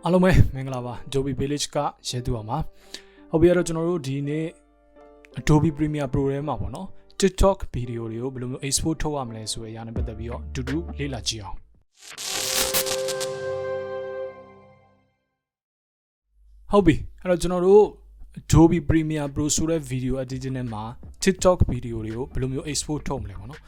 အားလုံးပဲမင်္ဂလာပါ Adobe Village ကရဲသူအောင်ပါဟုတ်ပြီအဲ့တော့ကျွန်တော်တို့ဒီနေ့ Adobe Premiere Pro ထဲမှာပေါ့နော် TikTok ဗီဒီယိုတွေကိုဘယ်လိုမျိုး export ထုတ်ရမလဲဆိုတဲ့အရာနဲ့ပတ်သက်ပြီးတော့အတူတူလေ့လာကြည့်အောင်ဟုတ်ပြီအဲ့တော့ကျွန်တော်တို့ Adobe Premiere Pro ဆိုတဲ့ video editing နဲ့မှာ TikTok ဗီဒီယိုတွေကိုဘယ်လိုမျိုး export ထုတ်မလဲပေါ့နော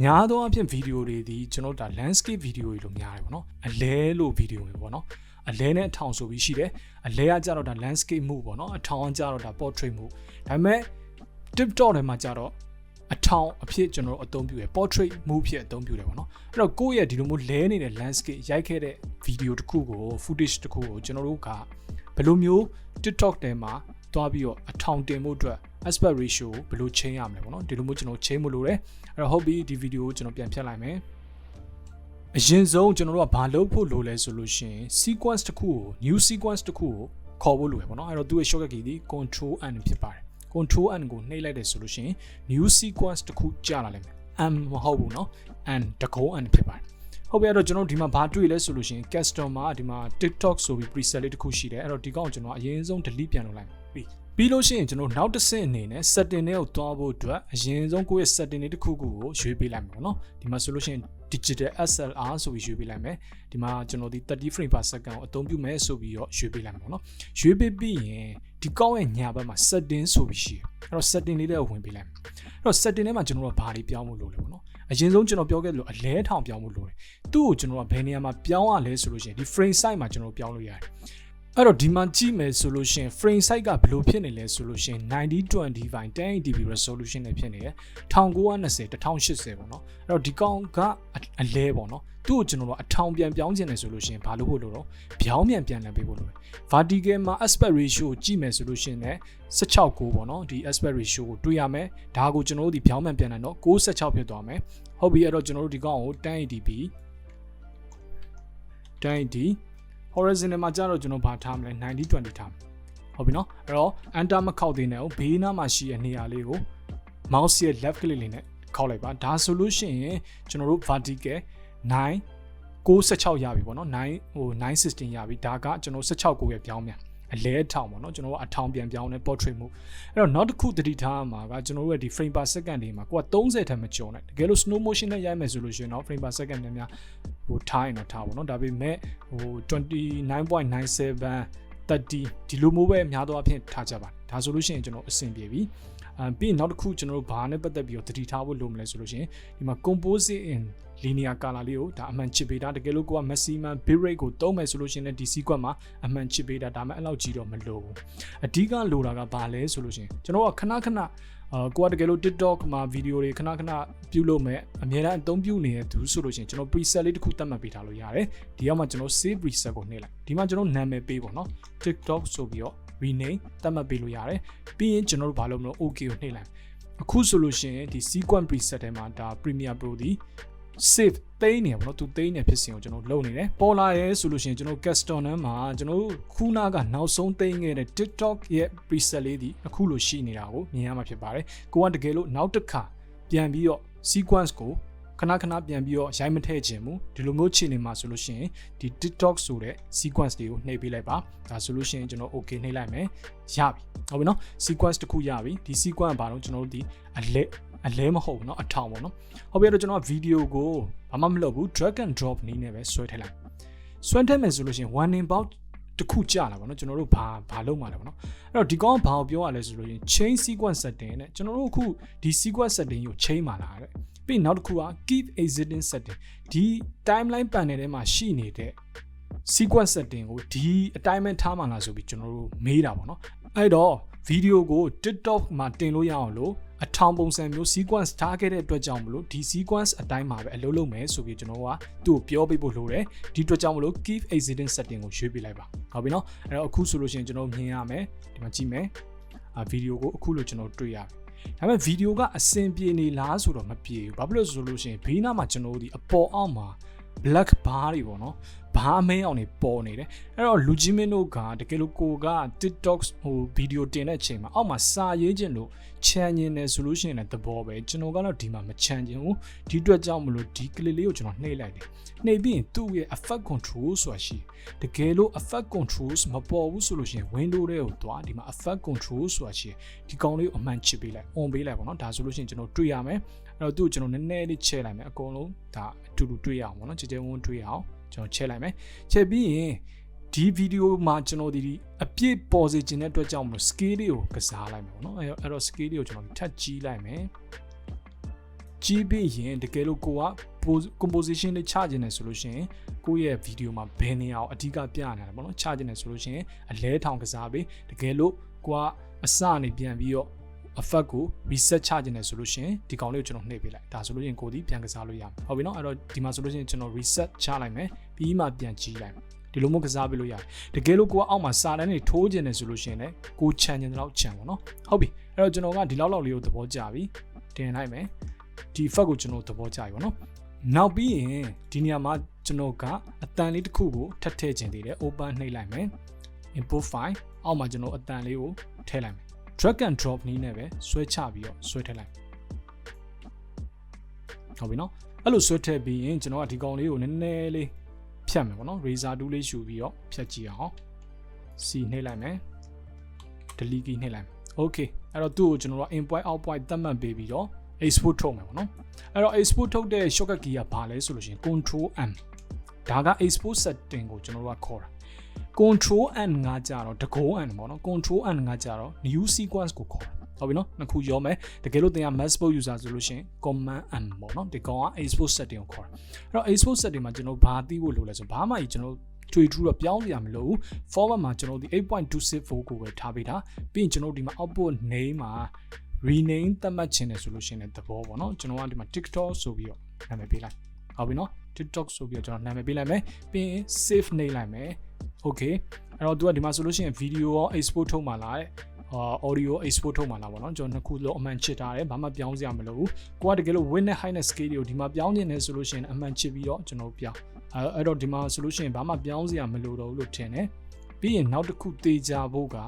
်များသောအားဖြင့်ဗီဒီယိုတွေဒီကျွန်တော်တို့ဒါ landscape ဗီဒီယိုတွေလို့များတယ်ပေါ့နော်အလဲလို့ဗီဒီယိုတွေပေါ့နော်အလဲနဲ့အထောင်ဆိုပြီးရှိတယ်အလဲကကြတော့ဒါ landscape မှုပေါ့နော်အထောင်ကကြတော့ဒါ portrait မှုဒါပေမဲ့ TikTok ထဲမှာကြတော့အထောင်အဖြစ်ကျွန်တော်တို့အသုံးပြုရ portrait မှုဖြစ်အသုံးပြုတယ်ပေါ့နော်အဲ့တော့ကိုယ့်ရဲ့ဒီလိုမျိုးလဲနေတဲ့ landscape ရိုက်ခဲ့တဲ့ video တစ်ခုကို footage တစ်ခုကိုကျွန်တော်တို့ကဘယ်လိုမျိုး TikTok ထဲမှာတွားပြီးတော့အထောင်တင်ဖို့အတွက် aspect ratio ကိုဘယ်လိုချိန်ရမလဲပေါ့နော်ဒီလိုမျိုးကျွန်တော်ချိန်မလို့ရတယ်အဲ့တော့ဟုတ်ပြီဒီ video ကိုကျွန်တော်ပြန်ဖြတ်လိုက်မယ်အရင်ဆုံးကျွန်တော်တို့ကဘာလုပ်ဖို့လိုလဲဆိုလို့ရှိရင် sequence တစ်ခုကို new sequence တစ်ခုကိုခေါ်ဖို့လိုရပေါ့နော်အဲ့တော့သူ့ရဲ့ shortcut key ဒီ control n ဖြစ်ပါတယ် control n ကိုနှိပ်လိုက်တယ်ဆိုလို့ရှိရင် new sequence တစ်ခုကြာလာလိမ့်မယ် m မဟုတ်ဘူးเนาะ n တကုံး n ဖြစ်ပါတယ်ဟုတ်ပြီအဲ့တော့ကျွန်တော်ဒီမှာဘာတွေ့လဲဆိုလို့ရှိရင် custom မှာဒီမှာ TikTok ဆိုပြီး preset လေးတစ်ခုရှိတယ်အဲ့တော့ဒီကောင်ကျွန်တော်အရင်ဆုံး delete ပြန်လုပ်လိုက်မယ်ပြီးလို့ရှိရင်ကျွန်တော်နောက်တစ်ဆင့်အနေနဲ့ setting တွေကိုတွားဖို့အတွက်အရင်ဆုံးကိုယ့်ရဲ့ setting တွေတစ်ခုခုကိုရွေးပေးလိုက်မယ်ပေါ့နော်ဒီမှာဆိုလို့ရှိရင် digital SLR ဆိုပြီးရွေးပေးလိုက်မယ်ဒီမှာကျွန်တော်ဒီ30 frame per second ကိုအသုံးပြုမယ်ဆိုပြီးတော့ရွေးပေးလိုက်မယ်ပေါ့နော်ရွေးပေးပြီးရင်ဒီကောင်းရဲ့ညာဘက်မှာ setting ဆိုပြီးရှိတယ်အဲ့တော့ setting လေးတွေကိုဝင်ပေးလိုက်မယ်အဲ့တော့ setting ထဲမှာကျွန်တော်တို့ကဘာတွေပြောင်းဖို့လိုလဲပေါ့နော်အရင်ဆုံးကျွန်တော်ပြောခဲ့လို့အလဲထောင်ပြောင်းဖို့လိုတယ်သူ့ကိုကျွန်တော်ကဘယ်နေရာမှာပြောင်းရလဲဆိုလို့ရှိရင်ဒီ frame size မှာကျွန်တော်ပြောင်းလို့ရတယ်အဲ့တော့ဒီမှာကြည့်မယ်ဆိုလို့ရှိရင် frame size ကဘယ်လိုဖြစ်နေလဲဆိုလို့ရှိရင်9020 by 1080p resolution နဲ့ဖြစ်နေတယ်1920 1080ပေါ့နော်အဲ့တော့ဒီကောင်ကအလဲပေါ့နော်သူ့ကိုကျွန်တော်တို့အထောင်ပြန်ပြောင်းခြင်းတယ်ဆိုလို့ရှိရင်ဘာလို့ဖို့လို့တော့ပြောင်းပြန်လည်ပေးဖို့လို့ vertical မှာ aspect ratio ကိုကြည့်မယ်ဆိုလို့ရှိရင်လည်း16:9ပေါ့နော်ဒီ aspect ratio ကိုတွေ့ရမယ်ဒါကိုကျွန်တော်တို့ဒီပြောင်းပြန်တယ်နော်96ဖြစ်သွားမယ်ဟုတ်ပြီအဲ့တော့ကျွန်တော်တို့ဒီကောင်ကို 1080p 1080 horizontal မှာကြာတော့ကျွန်တော်ဘာထားမလဲ9020ထားမယ်ဟုတ်ပြီနော်အဲ့တော့ enter မခောက်သေးနဲ့ဘေးနားမှာရှိတဲ့နေရာလေးကို mouse ရဲ့ left click လေးနဲ့ခောက်လိုက်ပါဒါဆိုလို့ရှိရင်ကျွန်တော်တို့ vertical 996ရပြီပေါ့နော်916ရပြီဒါကကျွန်တော်169ရဲ့ပြောင်းပြန်အလဲအထောင်ပေါ့နော်ကျွန်တော်ကအထောင်ပြန်ပြောင်းနေ portrait မှုအဲ့တော့နောက်တစ်ခုသတိထားမှာကကျွန်တော်တို့ရဲ့ဒီ frame per second တွေမှာကိုက30ထက်မကျော်နဲ့တကယ်လို့ slow motion နဲ့ရိုက်မယ်ဆိုလို့ရှိရင်တော့ frame per second များထားရင်တော့ထားပါတော့ဒါပေမဲ့29.97 30ဒီလိုမျိုးပဲများသောအားဖြင့်ထားကြပါဒါဆိုလို့ရှိရင်ကျွန်တော်အဆင်ပြေပြီပြီးရင်နောက်တစ်ခုကျွန်တော်တို့ဘာနဲ့ပတ်သက်ပြီးတော့သတိထားဖို့လိုမလဲဆိုလို့ရှိရင်ဒီမှာ composite in linear color လေးကိုဒါအမှန်ချစ်ပေးတာတကယ်လို့ကိုက maximum bit rate ကိုသုံးမယ်ဆိုလို့ရှိရင်လည်းဒီ sequence မှာအမှန်ချစ်ပေးတာဒါမှအဲ့လောက်ကြီးတော့မလိုဘူးအဓိကလိုတာကဘာလဲဆိုလို့ရှိရင်ကျွန်တော်ကခဏကိုကတကယ်လို့ TikTok မှာဗီဒီယိုတွေခဏပြုလုပ်မယ်အများအားအသုံးပြုနေတဲ့သူဆိုလို့ရှိရင်ကျွန်တော် preset လေးတစ်ခုသတ်မှတ်ပေးထားလို့ရတယ်ဒီအောက်မှာကျွန်တော် save preset ကိုနှိပ်လိုက်ဒီမှာကျွန်တော်နာမည်ပေးပေါ့နော် TikTok ဆိုပြီးတော့ rename သတ်မှတ်ပေးလို့ရတယ်ပြီးရင်ကျွန်တော်တို့ဘာလုပ်မလို့ okay ကိုနှိပ်လိုက်အခုဆိုလို့ရှိရင်ဒီ sequence preset ထဲမှာဒါ Premiere Pro ဒီ save သိမ်းနေပေါ့နော်သူသိမ်းနေဖြစ်စဉ်ကိုကျွန်တော်လုပ်နေတယ်ပေါ်လာရဲဆိုလို့ရှိရင်ကျွန်တော် custom ထဲမှာကျွန်တော်ခုနကနောက်ဆုံးသိမ်းခဲ့တဲ့ TikTok ရဲ့ preset လေးဒီအခုလိုရှိနေတာကိုမြင်ရမှာဖြစ်ပါတယ်ကိုကတကယ်လို့နောက်တစ်ခါပြန်ပြီးတော့ sequence ကိုခဏပြန်ပြီးတော့ရိုက်မထည့်ခြင်းမူဒီလိုမျိုးခြေနေမှာဆိုလို့ရှိရင်ဒီ TikTok ဆိုတဲ့ sequence တွေကိုနှိပ်ပေးလိုက်ပါဒါဆိုလို့ရှိရင်ကျွန်တော် okay နှိပ်လိုက်မယ်ရပြီဟုတ်ပြီနော် sequence တစ်ခုရပြီဒီ sequence ဘာလို့ကျွန်တော်တို့ဒီအလဲမဟုတ်ဘူးเนาะအထောင်ပေါ့နော်ဟုတ်ပြီအဲ့တော့ကျွန်တော်ဗီဒီယိုကိုဘာမှမလုပ်ဘူး drag and drop နည်းနဲ့ပဲဆွဲထည့်လိုက်ဆွဲထည့်မယ်ဆိုလို့ရှိရင် one in bout တစ်ခုကြာလာပါတော့ကျွန်တော်တို့ဘာလုပ်မှာလဲပေါ့နော်အဲ့တော့ဒီကောင်ဘာကိုပြောရလဲဆိုလို့ရှိရင် chain sequence setting နဲ့ကျွန်တော်တို့အခုဒီ sequence setting ကို chain မှာလာတယ်ပြီးနောက်တစ်ခုက keep exiting setting ဒီ timeline panel ထဲမှာရှိနေတဲ့ sequence setting ကိုဒီအတိုင်းပဲထားမှလားဆိုပြီးကျွန်တော်တို့မေးတာပေါ့နော်အဲ့တော့ဗီဒီယိုကို TikTok မှာတင်လို့ရအောင်လို့အထောင်ပုံစံမျိုး sequence ထားခဲ့တဲ့အတွက်ကြောင့်မလို့ဒီ sequence အတိုင်းမှာပဲအလုပ်လုပ်မယ်ဆိုပြီးကျွန်တော်ကသူ့ကိုပြောပေးဖို့လိုတယ်ဒီအတွက်ကြောင့်မလို့ keep exiting setting ကိုရွေးပေးလိုက်ပါဟုတ်ပြီနော်အဲ့တော့အခုဆိုလို့ရှိရင်ကျွန်တော်မြင်ရမယ်ဒီမှာကြည့်မယ်ဗီဒီယိုကိုအခုလို့ကျွန်တော်တွေ့ရပြီဒါပေမဲ့ဗီဒီယိုကအဆင်ပြေနေလားဆိုတော့မပြေဘူးဘာဖြစ်လို့ဆိုလို့ရှိရင်ဘေးနားမှာကျွန်တော်တို့ဒီအပေါ်အောက်မှာ black bar တွေပေါ့နော် ဘာမဲအောင်နေပေါ်နေတယ်အဲ့တော့လူကြီးမင်းတို့ကတကယ်လို့ကိုက TikTok ဟိုဗီဒီယိုတင်တဲ့အချိန်မှာအောက်မှာစာရေးခြင်းလို့ချမ်းကျင်တယ်ဆိုလို့ရှိရင်လည်းသဘောပဲကျွန်တော်ကတော့ဒီမှာမချမ်းကျင်ဘူးဒီအတွက်ကြောင့်မလို့ဒီ clip လေးကိုကျွန်တော်နှိပ်လိုက်တယ်နှိပ်ပြီးရင်သူ့ရဲ့ effect control ဆိုတာရှိတကယ်လို့ effect controls မပေါ်ဘူးဆိုလို့ရှိရင် window တွေကိုသွားဒီမှာ effect control ဆိုတာရှိဒီကောင်လေးကိုအမှန်ချစ်ပေးလိုက် on ပေးလိုက်ပေါ့နော်ဒါဆိုလို့ရှိရင်ကျွန်တော်တွေ့ရမယ်အဲ့တော့သူ့ကိုကျွန်တော်နည်းနည်းလေးချဲလိုက်မယ်အကုန်လုံးဒါအတူတူတွေ့ရအောင်ပေါ့နော်ကြည်ကြဲဝန်းတွေ့ရအောင်ကျွန်တော်ချဲလိုက်မယ်ချဲပြီးရင်ဒီဗီဒီယိုမှာကျွန်တော်ဒီအပြည့်ပေါ်စေခြင်းတဲ့အတွက်ကြောင့်မလို့ scale လေးကိုကစားလိုက်မယ်ပေါ့နော်အဲ့တော့ scale လေးကိုကျွန်တော်ထပ်ကြီးလိုက်မယ်ကြီးပြီးရင်တကယ်လို့ကိုက composition လေးချခြင်းတယ်ဆိုလို့ရှိရင်ကိုယ့်ရဲ့ဗီဒီယိုမှာဘယ်နေရာကိုအဓိကပြနေတယ်ပေါ့နော်ချခြင်းတယ်ဆိုလို့ရှိရင်အလဲထောင်ကစားပြီးတကယ်လို့ကိုကအစနေပြန်ပြီးတော့effect ကို reset ချခြင်းတယ်ဆိုလို့ရှိရင်ဒီကောင်လေးကိုကျွန်တော်နှိပ်ပေးလိုက်ဒါဆိုလို့ရှိရင်ကိုဒီပြန်ကစားလို့ရမှာဟုတ်ပြီနော်အဲ့တော့ဒီမှာဆိုလို့ရှိရင်ကျွန်တော် reset ချလိုက်မယ်ပြီးမှပြန်ကြည့်လိုက်မယ်ဒီလိုမျိုးကစားပေးလို့ရတယ်တကယ်လို့ကိုကအောက်မှာစာတန်းတွေထိုးခြင်းတယ်ဆိုလို့ရှိရင်လည်းကိုချန်ခြင်းတော့ချန်ပေါ့နော်ဟုတ်ပြီအဲ့တော့ကျွန်တော်ကဒီလောက်လေးကိုသဘောကျပြီတင်လိုက်မယ်ဒီ effect ကိုကျွန်တော်သဘောကျပြီပေါ့နော်နောက်ပြီးရင်ဒီနေရာမှာကျွန်တော်ကအတန်လေးတစ်ခုကိုထပ်ထည့်ခြင်းသေးတယ် open နှိပ်လိုက်မယ် import file အောက်မှာကျွန်တော်အတန်လေးကိုထည့်လိုက်မယ်drag and drop နည်းနဲ့ပဲဆွဲချပြီးတော့ဆွဲထည့်လိုက်ဟုတ်ပြီနော်အဲ့လိုဆွဲထည့်ပြီးရင်ကျွန်တော်ကဒီကောင်လေးကိုနည်းနည်းလေးဖြတ်မယ်ပေါ့နော် razor tool လေးယူပြီးတော့ဖြတ်ကြည့်အောင် C နှိပ်လိုက်မယ် delete key နှိပ်လိုက်မယ် okay အဲ့တော့သူ့ကိုကျွန်တော်တို့ in point out point သတ်မှတ်ပေးပြီးတော့ export ထုတ်မယ်ပေါ့နော်အဲ့တော့ export ထုတ်တဲ့ shortcut key ကဘာလဲဆိုလို့ရှိရင် control M ဒါက export setting ကိုကျွန်တော်တို့ကခေါ်တာcontrol n ငါကြတော့တကုံး n ပေါ့နော် control n ငါကြတော့ new sequence ကိုခေါ်တာဟုတ်ပြီနော်နှစ်ခုရောမယ်တကယ်လို့သင်က macbook user ဆိုလို့ရှိရင် command n ပေါ့နော်ဒီကောင်က export setting ကိုခေါ်တာအဲ့တော့ export setting မှာကျွန်တော်ဘာသိဖို့လိုလဲဆိုဘာမှကြီးကျွန်တော်ထွေထူးတော့ပြောင်းပြရမလို့ format မှာကျွန်တော်ဒီ 8.264 ကိုပဲထားပေးတာပြီးရင်ကျွန်တော်ဒီမှာ output name မှာ rename သတ်မှတ်ခြင်းတယ်ဆိုလို့ရှိရင်သဘောပေါ့နော်ကျွန်တော်ကဒီမှာ TikTok ဆိုပြီးတော့နာမည်ပေးလိုက်ဟုတ်ပြီနော် TikTok ဆိုပြီးတော့ကျွန်တော်နာမည်ပေးလိုက်မယ်ပြီးရင် save နှိပ်လိုက်မယ်okay အဲ့တော့သူကဒီမှာဆိုလို့ရှိရင် video ရော export ထုတ်မှာလားaudio export ထုတ်မှာလားပေါ့နော်ကျွန်တော်နှစ်ခုလုံးအမှန်ချစ်ထားတယ်ဘာမှပြောင်းစရာမလိုဘူးကိုကတကယ်လို့ width နဲ့ height နဲ့ scale တွေကိုဒီမှာပြောင်းနေတယ်ဆိုလို့ရှိရင်အမှန်ချစ်ပြီးတော့ကျွန်တော်ပြောင်းအဲ့တော့ဒီမှာဆိုလို့ရှိရင်ဘာမှပြောင်းစရာမလိုတော့ဘူးလို့ထင်တယ်ပြီးရင်နောက်တစ်ခုသေချာဖို့က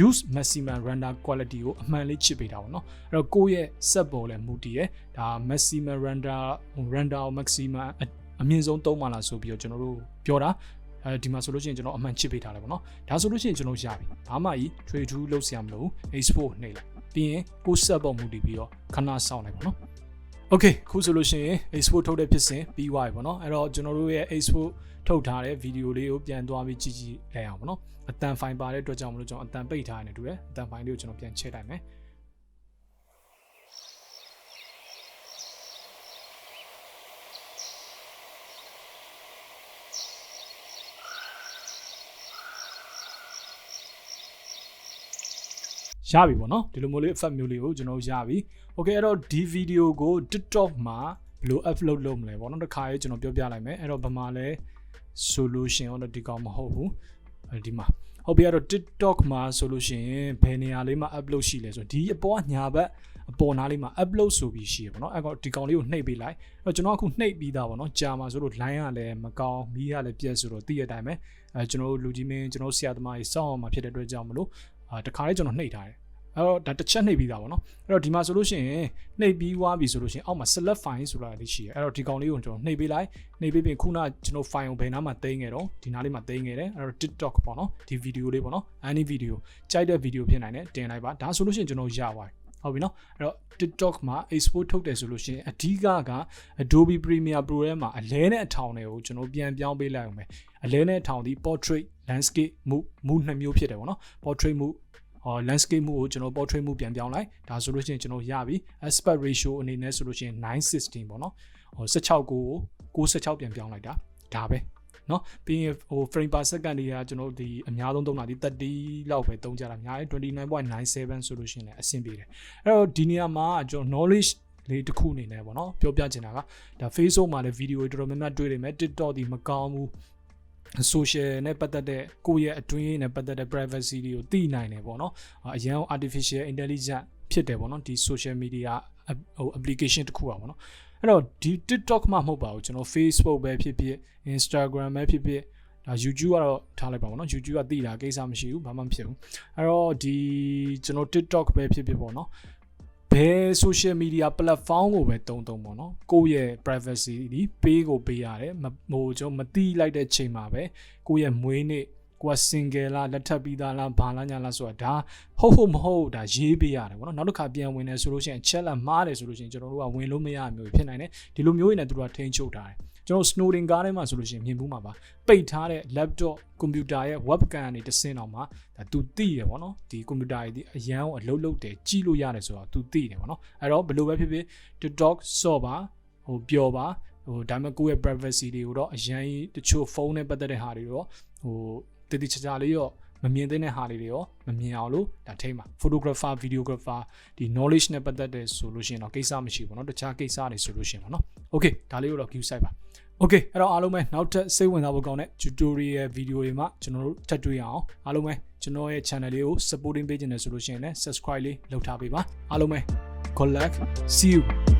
use maximum render quality ကိုအမှန်လေးချစ်ပေးတာပေါ့နော်အဲ့တော့ကိုယ့်ရဲ့ set ပေါ်လည်းမူတည်ရဒါ maximum render maximum အမြင့်ဆုံးသုံးပါလားဆိုပြီးတော့ကျွန်တော်တို့ပြောတာဒီမှာဆိုလို့ရှိရင်ကျွန်တော်အမှန်ချစ်ပေးထားတယ်ပေါ့နော်ဒါဆိုလို့ရှိရင်ကျွန်တော်ရပြီဘာမှကြီး trade to လုပ်စရာမလိုဘူး export နှိပ်လိုက်ပြီးရင်ကိုယ် set ပေါ်မူတည်ပြီးတော့ခဏစောင့်လိုက်ပေါ့နော် okay ခုဆိုလို့ရှိရင် export ထုတ်တဲ့ဖြစ်စဉ်ပြီးသွားပြီပေါ့နော်အဲ့တော့ကျွန်တော်တို့ရဲ့ export ထုတ်ထားတဲ့ဗီဒီယိုလေးကိုပြန်သွားပြီးကြည့်လိုက်အောင်ပေါ့နော်အတန်ဖိုင်ပါတဲ့အတွက်ကြောင့်မလို့ကျွန်တော်အတန်ပိတ်ထားနေတူတယ်အတန်ဖိုင်လေးကိုကျွန်တော်ပြန်ချဲ့လိုက်မယ်ရပြီပေါ့နော်ဒီလိုမျိုးလေး effect မျိုးလေးကိုကျွန်တော်ရပြီ okay အဲ့တော့ဒီဗီဒီယိုကို TikTok မှာဘယ်လို upload လုပ်မလဲပေါ့နော်တစ်ခါရေးကျွန်တော်ပြောပြလိုက်မယ်အဲ့တော့ဘာမှလဲ solution တော့ဒီကောင်မဟုတ်ဘူးဒီမှာဟုတ်ပြီအဲ့တော့ TikTok မှာဆိုလို့ရှိရင်ဘယ်နေရာလေးမှာ upload ရှိလဲဆိုဒီအပေါ်ညာဘက်အပေါ်နားလေးမှာ upload ဆိုပြီးရှိရပေါ့နော်အဲ့တော့ဒီကောင်လေးကိုနှိပ်ပေးလိုက်အဲ့တော့ကျွန်တော်အခုနှိပ်ပြီးသားပေါ့နော်ကြာမှာဆိုလို့ line ကလည်းမကောင်းမီးကလည်းပြက်ဆိုတော့သိရတဲ့အတိုင်းပဲကျွန်တော်တို့လူကြီးမင်းကျွန်တော်ဆရာသမားကြီးစောင့်အောင်မှာဖြစ်တဲ့အတွက်ကြောင့်မလို့တခါလေးကျွန်တော်နှိပ်ထားတယ်အဲ့တော့ဒါတစ်ချက်နှိပ်ပြီးသားပေါ့နော်အဲ့တော့ဒီမှာဆိုလို့ရှိရင်နှိပ်ပြီးွားပြီဆိုလို့ရှိရင်အောက်မှာ select file ဆိုတာလေးရှိရအဲ့တော့ဒီကောင်လေးကိုကျွန်တော်နှိပ်ပေးလိုက်နှိပ်ပေးပြီးခုနကျွန်တော် file ကိုဘယ်နားမှာသိမ်းခဲ့တော့ဒီနားလေးမှာသိမ်းခဲ့တယ်အဲ့တော့ TikTok ပေါ့နော်ဒီ video လေးပေါ့နော် any video ကြိုက်တဲ့ video ဖြစ်နိုင်တယ်တင်လိုက်ပါဒါဆိုလို့ရှိရင်ကျွန်တော်ရပါတယ်ဟုတ်ပြီနော်အဲ့တော့ TikTok မှာ export ထုတ်တယ်ဆိုလို့ရှိရင်အဓိက Adobe Premiere Pro ထဲမှာအလဲနဲ့အထောင်တွေကိုကျွန်တော်ပြန်ပြောင်းပေးလိုက်အောင်ပဲအလဲနဲ့အထောင်ဒီ portrait landscape မှုနှစ်မျိုးဖြစ်တယ်ပေါ့နော် portrait မှုlandscape မှုကိုကျွန်တော် portrait မှုပြန်ပြောင်းလိုက်ဒါဆိုလို့ရှိရင်ကျွန်တော်ရပြီ aspect ratio အနေနဲ့ဆိုလို့ရှိရင်9:16ပေါ့နော်16ကို96ပြန်ပြောင်းလိုက်တာဒါပဲเนาะပြီးရင်frame per second တွေကကျွန်တော်ဒီအများဆုံးသုံးတာဒီ30လောက်ပဲသုံးကြတာအများကြီး 29.97 ဆိုလို့ရှိရင်လည်းအဆင်ပြေတယ်အဲ့တော့ဒီနေရာမှာကျွန်တော် knowledge လေးတစ်ခုအနေနဲ့ပေါ့နော်ပြောပြချင်တာကဒါ Facebook မှာလည်း video တွေတော်တော်များများတွေ့နေမယ် TikTok ဒီမကောင်းဘူး social နဲ့ပတ်သက်တဲ့ကိုယ့်ရဲ့အတွင်းနဲ့ပတ်သက်တဲ့ privacy တွေကိုသိနိုင်တယ်ပေါ့နော်အရင် artificial intelligence ဖြစ်တယ်ပေါ့နော်ဒီ social media application တစ်ခုอ่ะပေါ့နော် အဲ့တော့ဒီ TikTok မှမဟုတ်ပါဘူးကျွန်တော် Facebook ပဲဖြစ်ဖြစ် Instagram ပဲဖြစ်ဖြစ်ဒါ YouTube ကတော့ထားလိုက်ပါဘောနော် YouTube ကသိတာကိစ္စမရှိဘူးဘာမှမဖြစ်ဘူးအဲ့တော့ဒီကျွန်တော် TikTok ပဲဖြစ်ဖြစ်ပေါ့နော်ဘယ် social media platform ကိုပဲတုံပေါ့နော်ကိုယ့်ရဲ့ privacy ဒီပေးကိုပေးရတယ်ဟိုကျွန်တော်မတိလိုက်တဲ့ချိန်မှာပဲကိုယ့်ရဲ့မွေးနေ့ကိုယ် single လားလက်ထပ်ပြီးသားလားဘာလားညာလားဆိုတာဒါဟုတ်မဟုတ်ဒါရေးပေးရတယ်ပေါ့နော်နောက်တစ်ခါပြန်ဝင်နေဆိုလို့ရှိရင် chat လာမှားတယ်ဆိုလို့ရှိရင်ကျွန်တော်တို့ကဝင်လို့မရမျိုးဖြစ်နိုင်တယ်ဒီလိုမျိုးတွေနဲ့သူတို့ကထိန်းချုပ်ထားတယ်ကျွန်တော် snoring ကားထဲမှာဆိုလို့ရှိရင်မြင်ဘူးမှာပါပိတ်ထားတဲ့ laptop computer ရဲ့ webcam ကနေတဆင်းအောင်မှာဒါသူသိတယ်ပေါ့နော်ဒီ computer ရဲ့ဒီအရန်ကိုအလုပ်လုပ်တယ်ကြည့်လို့ရတယ်ဆိုတော့သူသိတယ်ပေါ့နော်အဲ့တော့ဘယ်လိုပဲဖြစ်ဖြစ် TikTok ဆော့ပါဟိုပျော်ပါဟိုဒါပေမဲ့ကိုယ့်ရဲ့ privacy တွေကိုတော့အရန်တချို့ဖုန်းနဲ့ပတ်သက်တဲ့ဟာတွေတော့ဟိုတတိချာချာလေးရောမမြင်တဲ့ဟာတွေရောမမြင်အောင်လို့ဒါထိမှာ photographer videographer ဒီ knowledge နဲ့ပတ်သက်တဲ့ဆိုလို့ရှိရင်တော့ကိစ္စမရှိဘူးเนาะတခြားကိစ္စတွေဆိုလို့ရှိရင်ပေါ့เนาะ okay ဒါလေးကိုတော့ view site ပါ okay အဲ့တော့အားလုံးပဲနောက်ထပ်စိတ်ဝင်စားဖို့ကောင်းတဲ့ tutorial video တွေမှာကျွန်တော်တို့ထပ်တွေ့ရအောင်အားလုံးပဲကျွန်တော်ရဲ့ channel လေးကို supporting page နေဆိုလို့ရှိရင်လည်း subscribe လေးလုပ်ထားပေးပါအားလုံးပဲ good luck see you